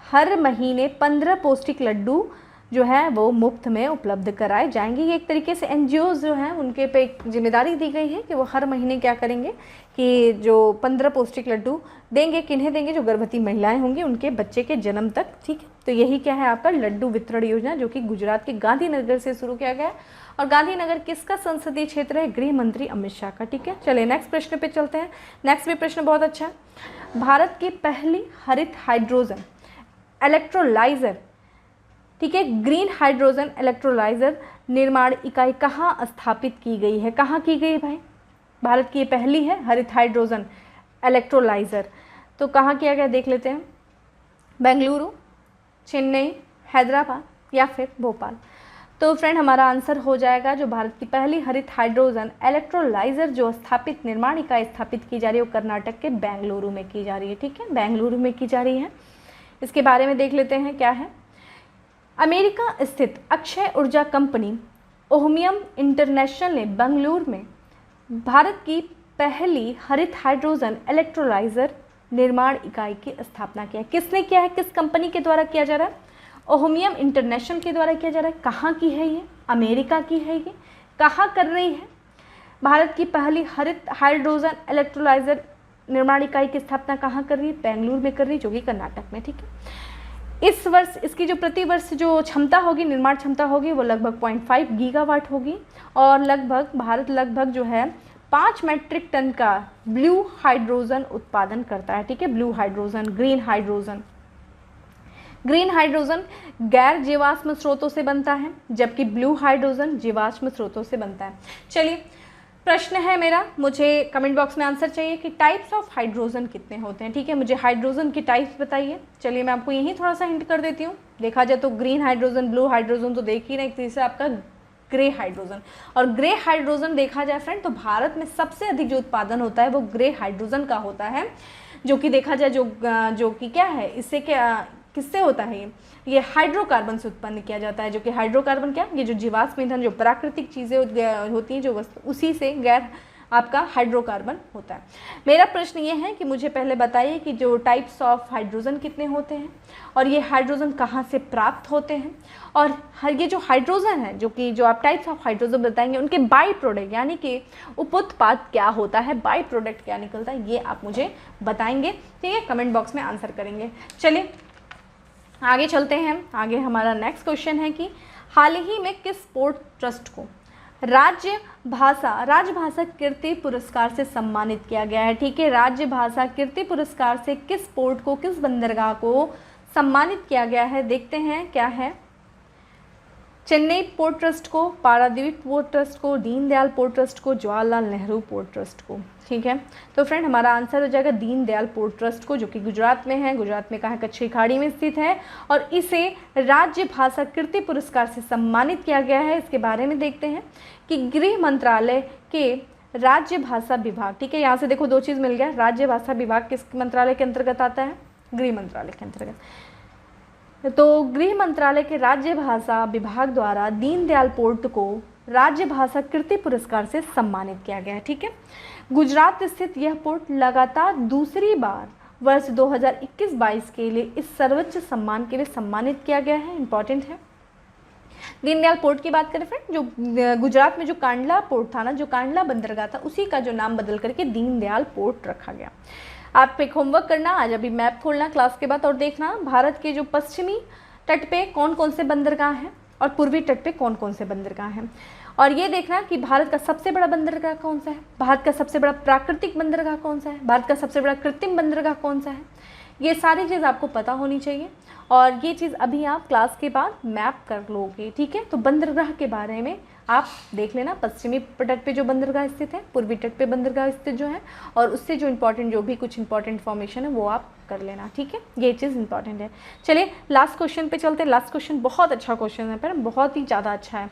हर महीने 15 पौष्टिक लड्डू जो है वो मुफ्त में उपलब्ध कराए जाएंगे। ये एक तरीके से एनजीओज़ जो हैं उनके पे एक जिम्मेदारी दी गई है कि वो हर महीने क्या करेंगे कि जो 15 पौष्टिक लड्डू देंगे। किन्हें देंगे? जो गर्भवती महिलाएं होंगी उनके बच्चे के जन्म तक। ठीक है, तो यही क्या है आपका लड्डू वितरण योजना, जो कि गुजरात के गांधीनगर से शुरू किया गया है। और गांधीनगर किसका संसदीय क्षेत्र है? गृह मंत्री अमित शाह का। ठीक है, चलिए नेक्स्ट प्रश्न पे चलते हैं। नेक्स्ट भी प्रश्न बहुत अच्छा है। भारत की पहली हरित हाइड्रोजन इलेक्ट्रोलाइजर, ठीक है, ग्रीन हाइड्रोजन इलेक्ट्रोलाइजर निर्माण इकाई कहाँ स्थापित की गई है? कहाँ की गई भाई? भारत की ये पहली है हरित हाइड्रोजन इलेक्ट्रोलाइजर, तो कहाँ किया गया देख लेते हैं। बेंगलुरु, चेन्नई, हैदराबाद या फिर भोपाल। तो फ्रेंड हमारा आंसर हो जाएगा जो भारत की पहली हरित हाइड्रोजन इलेक्ट्रोलाइजर जो स्थापित निर्माण इकाई स्थापित की जा रही है वो कर्नाटक के बेंगलुरु में की जा रही है। ठीक है, बेंगलुरु में की जा रही है। इसके बारे में देख लेते हैं क्या है। अमेरिका स्थित अक्षय ऊर्जा कंपनी ओहमियम इंटरनेशनल ने बेंगलुरु में भारत की पहली हरित हाइड्रोजन इलेक्ट्रोलाइजर निर्माण इकाई की स्थापना किया है। किसने किया है? किस कंपनी के द्वारा किया जा रहा है? ओहमियम इंटरनेशनल के द्वारा किया जा रहा है। कहाँ की है ये? अमेरिका की है ये। कहाँ कर रही है? भारत की पहली हरित हाइड्रोजन इलेक्ट्रोलाइजर निर्माण इकाई की स्थापना कहाँ कर रही है? बेंगलुरु में कर रही है, जो कि कर्नाटक में। ठीक है, इस वर्ष इसकी जो प्रति वर्ष जो क्षमता होगी, निर्माण क्षमता होगी, वो लगभग 0.5 गीगावाट होगी। और लगभग भारत लगभग जो है 5 मीट्रिक टन का ब्लू हाइड्रोजन उत्पादन करता है। ठीक है, blue hydrogen, green hydrogen. Green hydrogen गैर जीवाश्म स्रोतों से बनता है, जबकि ब्लू हाइड्रोजन जीवाश्म स्रोतों से बनता है। चलिए प्रश्न है मेरा, मुझे कमेंट बॉक्स में आंसर चाहिए कि टाइप्स ऑफ हाइड्रोजन कितने होते हैं। ठीक है, मुझे हाइड्रोजन की टाइप्स बताइए। चलिए मैं आपको यही थोड़ा सा हिंट कर देती हूँ। देखा जाए तो ग्रीन हाइड्रोजन, ब्लू हाइड्रोजन तो देख ही नहीं, तीसरा आपका ग्रे हाइड्रोजन। और ग्रे हाइड्रोजन देखा जाए फ्रेंड तो भारत में सबसे अधिक जो उत्पादन होता है वो ग्रे हाइड्रोजन का होता है, जो कि देखा जाए जो कि क्या है, इससे क्या किससे होता है? ये हाइड्रोकार्बन से उत्पन्न किया जाता है, जो कि हाइड्रोकार्बन क्या, ये जो जीवाश्म ईंधन जो प्राकृतिक चीज़ें होती हैं, जो वस्तु, उसी से गैर आपका हाइड्रोकार्बन होता है। मेरा प्रश्न ये है कि मुझे पहले बताइए कि जो टाइप्स ऑफ हाइड्रोजन कितने होते हैं और ये हाइड्रोजन कहाँ से प्राप्त होते हैं, और ये जो हाइड्रोजन है, जो आप टाइप्स ऑफ हाइड्रोजन बताएंगे, उनके बाई प्रोडक्ट यानी कि उपउत्पाद क्या होता है, बाई प्रोडक्ट क्या निकलता है, ये आप मुझे बताएंगे। ठीक है, कमेंट बॉक्स में आंसर करेंगे। चलिए आगे चलते हैं। आगे हमारा नेक्स्ट क्वेश्चन है कि हाल ही में किस पोर्ट ट्रस्ट को राजभाषा कीर्ति पुरस्कार से सम्मानित किया गया है? ठीक है, राजभाषा कीर्ति पुरस्कार से किस पोर्ट को, किस बंदरगाह को सम्मानित किया गया है? देखते हैं क्या है। चेन्नई पोर्ट ट्रस्ट को, पारादीप पोर्ट ट्रस्ट को, दीनदयाल पोर्ट ट्रस्ट को, जवाहरलाल नेहरू पोर्ट ट्रस्ट को। ठीक है, तो फ्रेंड हमारा आंसर हो जाएगा दीनदयाल पोर्ट ट्रस्ट को, जो कि गुजरात में है। गुजरात में कहाँ है? कच्छ की खाड़ी में स्थित है और इसे राजभाषा कीर्ति पुरस्कार से सम्मानित किया गया है। इसके बारे में देखते हैं कि गृह मंत्रालय के राज्य भाषा विभाग, ठीक है, यहाँ से देखो दो चीज़ मिल गया। राज्य भाषा विभाग किस मंत्रालय के अंतर्गत आता है? गृह मंत्रालय के अंतर्गत। तो गृह मंत्रालय के राज्य भाषा विभाग द्वारा दीनदयाल पोर्ट को राज्य भाषा कीर्ति पुरस्कार से सम्मानित किया गया है। ठीक है, गुजरात स्थित यह पोर्ट लगातार दूसरी बार वर्ष 2021-22 के लिए इस सर्वोच्च सम्मान के लिए सम्मानित किया गया है। इंपॉर्टेंट है। दीनदयाल पोर्ट की बात करें फ्रेंड, जो गुजरात में जो कांडला पोर्ट था ना, जो कांडला बंदरगाह था, उसी का जो नाम बदल करके दीनदयाल पोर्ट रखा गया। आप एक होमवर्क करना, आज अभी मैप खोलना क्लास के बाद और देखना भारत के जो पश्चिमी तट पे कौन कौन से बंदरगाह हैं और पूर्वी तट पे कौन कौन से बंदरगाह हैं, और ये देखना कि भारत का सबसे बड़ा बंदरगाह कौन सा है, भारत का सबसे बड़ा प्राकृतिक बंदरगाह कौन सा है, भारत का सबसे बड़ा कृत्रिम बंदरगाह कौन सा है। ये सारी चीज़ आपको पता होनी चाहिए और ये चीज़ अभी आप क्लास के बाद मैप कर लोगे। ठीक है, तो बंदरगाह के बारे में आप देख लेना, पश्चिमी तट पे जो बंदरगाह स्थित है, पूर्वी तट पे बंदरगाह स्थित जो है, और उससे जो इम्पोर्टेंट जो भी कुछ इंपॉर्टेंट इन्फॉर्मेशन है वो आप कर लेना। ठीक है, ये चीज़ इंपॉर्टेंट है। चलिए लास्ट क्वेश्चन पे चलते हैं। लास्ट क्वेश्चन बहुत अच्छा क्वेश्चन है, पर बहुत ही ज़्यादा अच्छा है।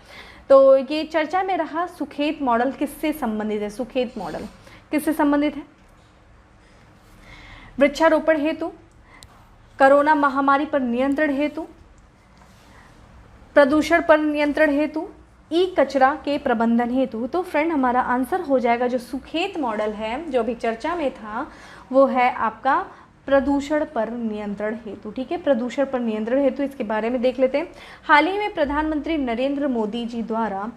तो ये चर्चा में रहा, सुखेत मॉडल किससे संबंधित है? सुखेत मॉडल किससे संबंधित है? वृक्षारोपण हेतु, कोरोना महामारी पर नियंत्रण हेतु, प्रदूषण पर नियंत्रण हेतु, ई कचरा के प्रबंधन हेतु। तो फ्रेंड हमारा आंसर हो जाएगा जो सुखेत मॉडल है, जो अभी चर्चा में था, वो है आपका प्रदूषण पर नियंत्रण हेतु। ठीक है, प्रदूषण पर नियंत्रण हेतु इसके बारे में देख लेते हैं। हाल ही में प्रधानमंत्री नरेंद्र मोदी जी द्वारा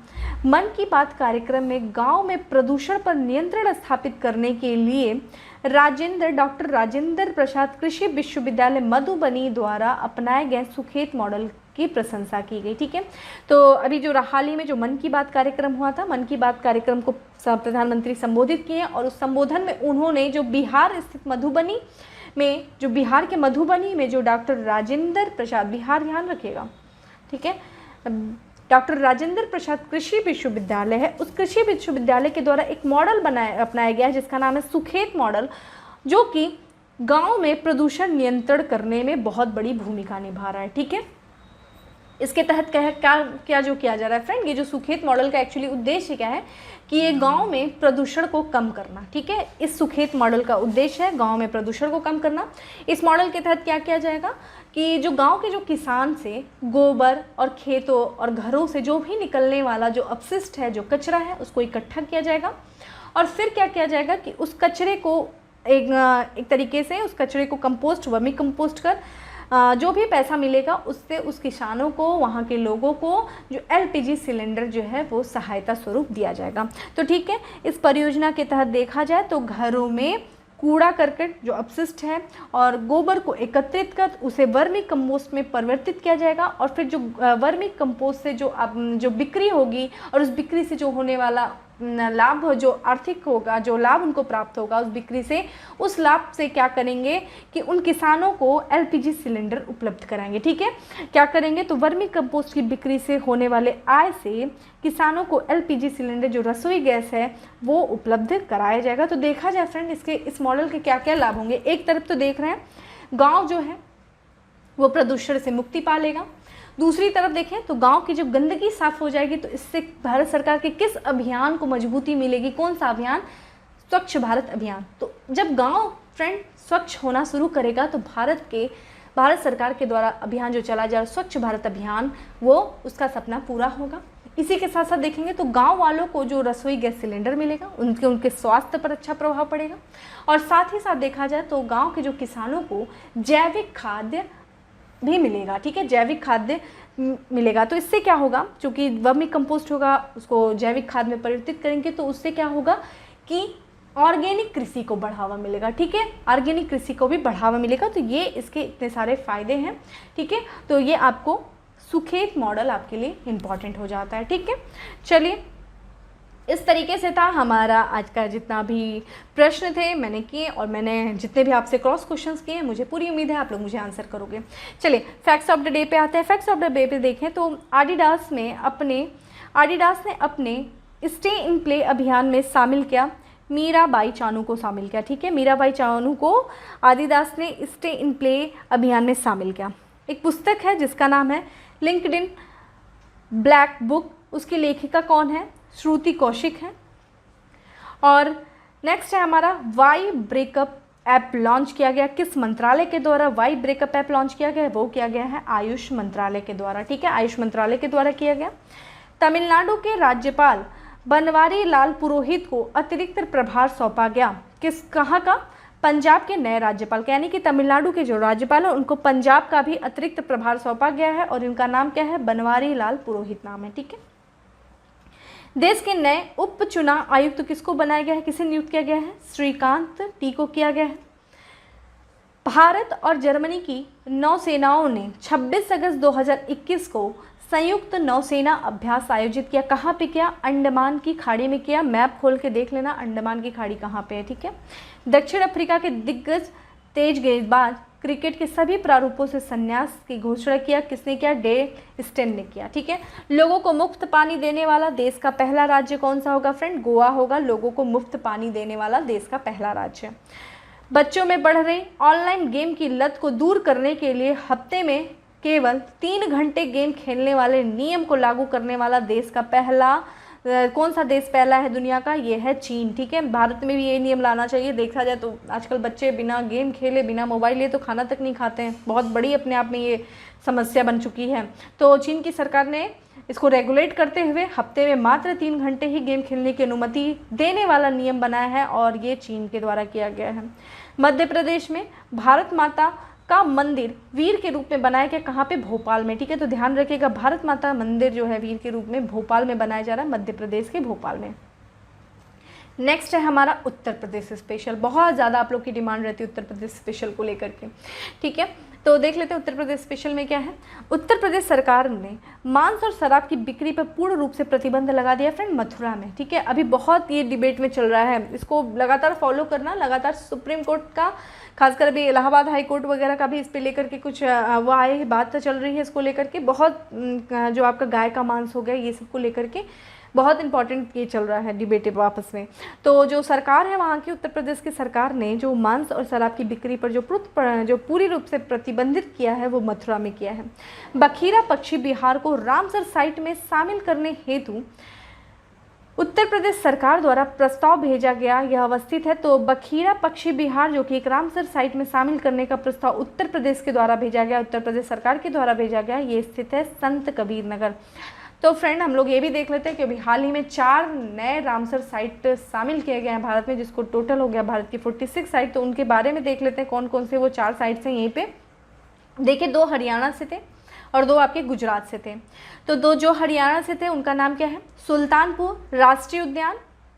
मन की बात कार्यक्रम में गांव में प्रदूषण पर नियंत्रण स्थापित करने के लिए डॉक्टर राजेंद्र प्रसाद कृषि विश्वविद्यालय मधुबनी द्वारा अपनाए गए सुखेत मॉडल की प्रशंसा की गई। ठीक है, तो अभी जो हाल ही में जो मन की बात कार्यक्रम हुआ था, मन की बात कार्यक्रम को प्रधानमंत्री संबोधित किए और उस संबोधन में उन्होंने जो बिहार स्थित मधुबनी में, जो बिहार के मधुबनी में जो डॉक्टर राजेंद्र प्रसाद, बिहार ध्यान रखिएगा, ठीक है, डॉक्टर राजेंद्र प्रसाद कृषि विश्वविद्यालय है, उस कृषि विश्वविद्यालय के द्वारा एक मॉडल अपनाया गया है जिसका नाम है सुखेत मॉडल, जो कि गांव में प्रदूषण नियंत्रण करने में बहुत बड़ी भूमिका निभा रहा है। ठीक है, इसके तहत क्या जो किया जा रहा है फ्रेंड, ये जो सुखेत मॉडल का एक्चुअली उद्देश्य क्या है कि ये गांव में प्रदूषण को कम करना। ठीक है, इस सुखेत मॉडल का उद्देश्य है गांव में प्रदूषण को कम करना। इस मॉडल के तहत क्या किया जाएगा कि जो गांव के जो किसान से गोबर और खेतों और घरों से जो भी निकलने वाला जो अपशिष्ट है, जो कचरा है, उसको इकट्ठा किया जाएगा और फिर क्या किया जाएगा कि उस कचरे को एक तरीके से उस कचरे को कंपोस्ट, वर्मी कंपोस्ट कर जो भी पैसा मिलेगा उससे उस किसानों को, वहाँ के लोगों को जो एलपीजी सिलेंडर जो है वो सहायता स्वरूप दिया जाएगा। तो ठीक है, इस परियोजना के तहत देखा जाए तो घरों में कूड़ा करकट जो अपशिष्ट है और गोबर को एकत्रित कर उसे वर्मी कंपोस्ट में परिवर्तित किया जाएगा और फिर जो वर्मी कंपोस्ट से जो बिक्री होगी और उस बिक्री से जो होने वाला लाभ, जो आर्थिक होगा, जो लाभ उनको प्राप्त होगा उस बिक्री से, उस लाभ से क्या करेंगे कि उन किसानों को एलपीजी सिलेंडर उपलब्ध कराएंगे। ठीक है, क्या करेंगे तो वर्मी कंपोस्ट की बिक्री से होने वाले आय से किसानों को एलपीजी सिलेंडर जो रसोई गैस है वो उपलब्ध कराया जाएगा। तो देखा जाए फ्रेंड, इस मॉडल के क्या क्या लाभ होंगे। एक तरफ तो देख रहे हैं गाँव जो है वो प्रदूषण से मुक्ति पा लेगा, दूसरी तरफ देखें तो गांव की जो गंदगी साफ हो जाएगी। तो इससे भारत सरकार के किस अभियान को मजबूती मिलेगी? कौन सा अभियान? स्वच्छ भारत अभियान। तो जब गांव फ्रेंड स्वच्छ होना शुरू करेगा तो भारत सरकार के द्वारा अभियान जो चला जा रहा है स्वच्छ भारत अभियान, वो उसका सपना पूरा होगा। इसी के साथ साथ देखेंगे तो गांव वालों को जो रसोई गैस सिलेंडर मिलेगा उनके स्वास्थ्य पर अच्छा प्रभाव पड़ेगा और साथ ही साथ देखा जाए तो गाँव के जो किसानों को जैविक खाद्य भी मिलेगा। ठीक है, जैविक खाद्य मिलेगा। तो इससे क्या होगा, चूँकि वर्मी कंपोस्ट होगा उसको जैविक खाद में परिवर्तित करेंगे तो उससे क्या होगा कि ऑर्गेनिक कृषि को बढ़ावा मिलेगा। ठीक है, ऑर्गेनिक कृषि को भी बढ़ावा मिलेगा। तो ये इसके इतने सारे फायदे हैं। ठीक है, तो ये आपको सुखेत मॉडल आपके लिए इम्पॉर्टेंट हो जाता है। ठीक है, चलिए इस तरीके से था हमारा आज का जितना भी प्रश्न थे मैंने किए और मैंने जितने भी आपसे क्रॉस क्वेश्चंस किए, मुझे पूरी उम्मीद है आप लोग मुझे आंसर करोगे। चलिए फैक्ट्स ऑफ द डे पे आते हैं। फैक्ट्स ऑफ द डे पे देखें तो आडिडास ने अपने स्टे इन प्ले अभियान में शामिल किया मीराबाई चानू को शामिल किया। ठीक है, मीराबाई चानू को आडिडास ने स्टे इन प्ले अभियान में शामिल किया। एक पुस्तक है जिसका नाम है लिंक्डइन ब्लैक बुक, उसकी लेखिका कौन है? श्रुति कौशिक है। और नेक्स्ट है हमारा वाई ब्रेकअप ऐप लॉन्च किया गया। किस मंत्रालय के द्वारा वाई ब्रेकअप ऐप लॉन्च किया गया है? वो किया गया है आयुष मंत्रालय के द्वारा। ठीक है, आयुष मंत्रालय के द्वारा किया गया। तमिलनाडु के राज्यपाल बनवारी लाल पुरोहित को अतिरिक्त प्रभार सौंपा गया। कहाँ का? पंजाब के नए राज्यपाल, यानी कि तमिलनाडु के जो राज्यपाल है उनको पंजाब का भी अतिरिक्त प्रभार सौंपा गया है और इनका नाम क्या है? बनवारी लाल पुरोहित नाम है। ठीक है, देश के नए उप चुनाव आयुक्त किसको बनाया गया है? किसे नियुक्त किया गया है? श्रीकांत टी को किया गया है। भारत और जर्मनी की नौसेनाओं ने 26 अगस्त 2021 को संयुक्त नौसेना अभ्यास आयोजित किया। कहाँ पे किया? अंडमान की खाड़ी में किया। मैप खोल के देख लेना अंडमान की खाड़ी कहाँ पे है। ठीक है, दक्षिण अफ्रीका के दिग्गज तेज गेंदबाज क्रिकेट के सभी प्रारूपों से संन्यास की घोषणा किया। किसने किया? डेल स्टेन ने किया। ठीक है, लोगों को मुफ्त पानी देने वाला देश का पहला राज्य कौन सा होगा फ्रेंड? गोवा होगा, लोगों को मुफ्त पानी देने वाला देश का पहला राज्य। बच्चों में बढ़ रही ऑनलाइन गेम की लत को दूर करने के लिए हफ्ते में केवल 3 घंटे गेम खेलने वाले नियम को लागू करने वाला देश का पहला कौन सा देश पहला है दुनिया का? ये है चीन। ठीक है, भारत में भी ये नियम लाना चाहिए। देखा जाए तो आजकल बच्चे बिना गेम खेले, बिना मोबाइल लिए तो खाना तक नहीं खाते हैं। बहुत बड़ी अपने आप में ये समस्या बन चुकी है। तो चीन की सरकार ने इसको रेगुलेट करते हुए हफ्ते में मात्र 3 घंटे ही गेम खेलने की अनुमति देने वाला नियम बनाया है और ये चीन के द्वारा किया गया है। मध्य प्रदेश में भारत माता का मंदिर वीर के रूप में बनाया गया, कहाँ पे? भोपाल में। ठीक है, तो ध्यान रखिएगा, भारत माता मंदिर जो है वीर के रूप में भोपाल में बनाया जा रहा है, मध्य प्रदेश के भोपाल में। नेक्स्ट है हमारा उत्तर प्रदेश स्पेशल। बहुत ज़्यादा आप लोग की डिमांड रहती है उत्तर प्रदेश स्पेशल को लेकर के। ठीक है, तो देख लेते हैं उत्तर प्रदेश स्पेशल में क्या है। उत्तर प्रदेश सरकार ने मांस और शराब की बिक्री पर पूर्ण रूप से प्रतिबंध लगा दिया फ्रेंड, मथुरा में। ठीक है, अभी बहुत ये डिबेट में चल रहा है, इसको लगातार फॉलो करना। लगातार सुप्रीम कोर्ट का, खासकर अभी इलाहाबाद हाई कोर्ट वगैरह का भी इस पे लेकर के कुछ वो आए, बात चल रही है इसको लेकर के। बहुत जो आपका गाय का मांस हो गया, ये सब को लेकर के बहुत इंपॉर्टेंट ये चल रहा है डिबेट आपस में। तो जो सरकार है वहाँ की, उत्तर प्रदेश की सरकार ने जो मांस और शराब की बिक्री पर जो पूरी रूप से प्रतिबंधित किया है वो मथुरा में किया है। बखीरा पक्षी बिहार को रामसर साइट में शामिल करने हेतु उत्तर प्रदेश सरकार द्वारा प्रस्ताव भेजा गया, यह अवस्थित है। तो बखीरा पक्षी बिहार जो कि एक रामसर साइट में शामिल करने का प्रस्ताव उत्तर प्रदेश के द्वारा भेजा गया, उत्तर प्रदेश सरकार के द्वारा भेजा गया, ये स्थित है संत कबीर नगर। तो फ्रेंड हम लोग ये भी देख लेते हैं कि अभी हाल ही में 4 नए रामसर साइट शामिल किए गए हैं भारत में, जिसको टोटल हो गया भारत की 46 साइट। तो उनके बारे में देख लेते हैं कौन कौन से वो 4 साइट्स हैं। यहीं पे देखिए 2 हरियाणा से थे और 2 आपके गुजरात से थे। तो 2 जो हरियाणा से थे उनका नाम क्या है? सुल्तानपुर राष्ट्रीय उद्यान,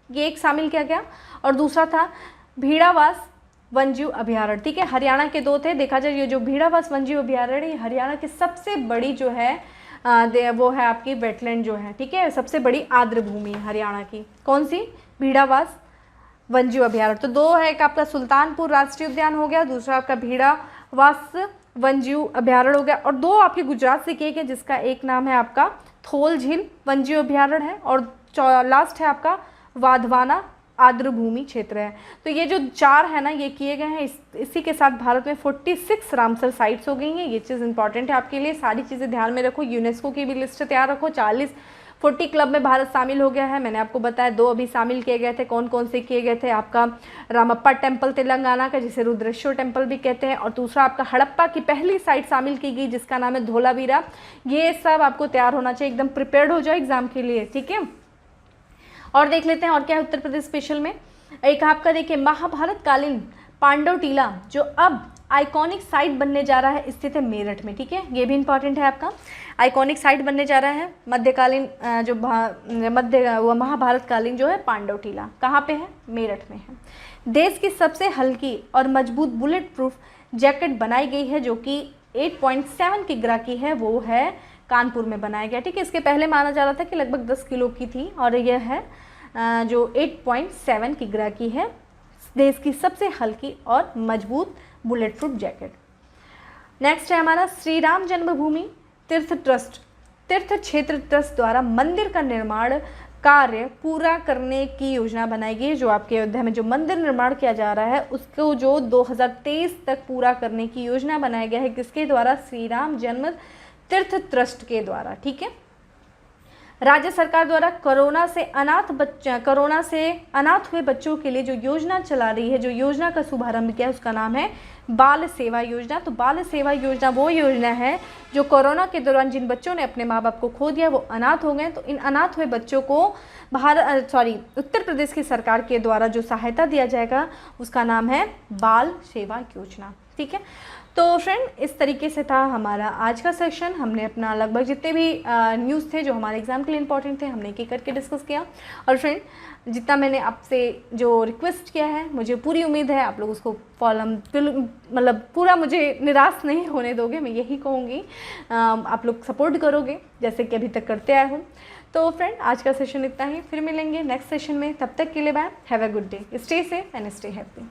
ये एक शामिल किया गया, और दूसरा था भीड़ावास वन्यजीव अभयारण्य। ठीक है, हरियाणा के 2 थे। देखा जाए ये जो भीड़ावास वन्यजीव अभयारण्य हरियाणा की सबसे बड़ी जो है वो है आपकी वेटलैंड जो है। ठीक है, सबसे बड़ी आर्द्र भूमि हरियाणा की। कौन सी? भीड़ावास वन्यजीव अभयारण्य। तो 2 है, एक आपका सुल्तानपुर राष्ट्रीय उद्यान हो गया, दूसरा आपका भीड़ावास वन्यजीव अभयारण्य हो गया, और 2 आपके गुजरात से किए गए, जिसका एक नाम है आपका थोल झील वन्यजीव अभयारण्य है, और लास्ट है आपका वाधवाना आर्द्र भूमि क्षेत्र है। तो ये जो 4 है ना, ये किए गए हैं। इसी के साथ भारत में 46 रामसर साइट्स हो गई हैं। ये चीज़ इंपॉर्टेंट है आपके लिए, सारी चीज़ें ध्यान में रखो। यूनेस्को की भी लिस्ट तैयार रखो। 40 क्लब में भारत शामिल हो गया है। मैंने आपको बताया 2 अभी शामिल किए गए थे। कौन कौन से किए गए थे? आपका रामप्पा टेम्पल तेलंगाना का, जिसे रुद्रेश्वर टेम्पल भी कहते हैं, और दूसरा आपका हड़प्पा की पहली साइट शामिल की गई जिसका नाम है धोलावीरा। ये सब आपको तैयार होना चाहिए, एकदम प्रिपेयर्ड हो जाओ एग्जाम के लिए। ठीक है, और देख लेते हैं और क्या है उत्तर प्रदेश स्पेशल में। एक आपका देखिए महाभारत कालीन पांडव टीला जो अब आइकॉनिक साइट बनने जा रहा है, स्थित है मेरठ में। ठीक है, ये भी इंपॉर्टेंट है आपका, आइकॉनिक साइट बनने जा रहा है। मध्यकालीन जो महाभारत कालीन जो है पांडव टीला कहाँ पे है? मेरठ में है। देश की सबसे हल्की और मजबूत बुलेट प्रूफ जैकेट बनाई गई है जो कि 8.7 किग्रा की है, वो है कानपुर में बनाया गया। ठीक है, इसके पहले माना जा रहा था कि लगभग 10 किलो की थी, और यह है जो 8.7 किग्रा की है, देश की सबसे हल्की और मजबूत बुलेट प्रूफ जैकेट। नेक्स्ट है हमारा श्री राम जन्मभूमि तीर्थ क्षेत्र ट्रस्ट द्वारा मंदिर का निर्माण कार्य पूरा करने की योजना बनाई गई है। जो आपके अयोध्या में जो मंदिर निर्माण किया जा रहा है उसको जो 2023 तक पूरा करने की योजना बनाया गया है, किसके द्वारा? श्री राम जन्म तीर्थ ट्रस्ट के द्वारा। ठीक है, राज्य सरकार द्वारा कोरोना से अनाथ हुए बच्चों के लिए जो योजना चला रही है, जो योजना का शुभारंभ किया है, उसका नाम है बाल सेवा योजना। तो बाल सेवा योजना वो योजना है जो कोरोना के दौरान जिन बच्चों ने अपने माँ बाप को खो दिया, वो अनाथ हो गए, तो इन अनाथ हुए बच्चों को उत्तर प्रदेश की सरकार के द्वारा जो सहायता दिया जाएगा उसका नाम है बाल सेवा योजना। ठीक है, तो फ्रेंड इस तरीके से था हमारा आज का सेशन। हमने अपना लगभग जितने भी न्यूज़ थे जो हमारे एग्जाम के लिए इंपॉर्टेंट थे, हमने एक एक करके डिस्कस किया। और फ्रेंड जितना मैंने आपसे जो रिक्वेस्ट किया है, मुझे पूरी उम्मीद है आप लोग उसको मतलब पूरा मुझे निराश नहीं होने दोगे, मैं यही कहूँगी। आप लोग सपोर्ट करोगे जैसे कि अभी तक करते आए हो। तो फ्रेंड आज का सेशन इतना ही, फिर मिलेंगे नेक्स्ट सेशन में। तब तक के लिए bye, have a good day, stay safe and stay happy.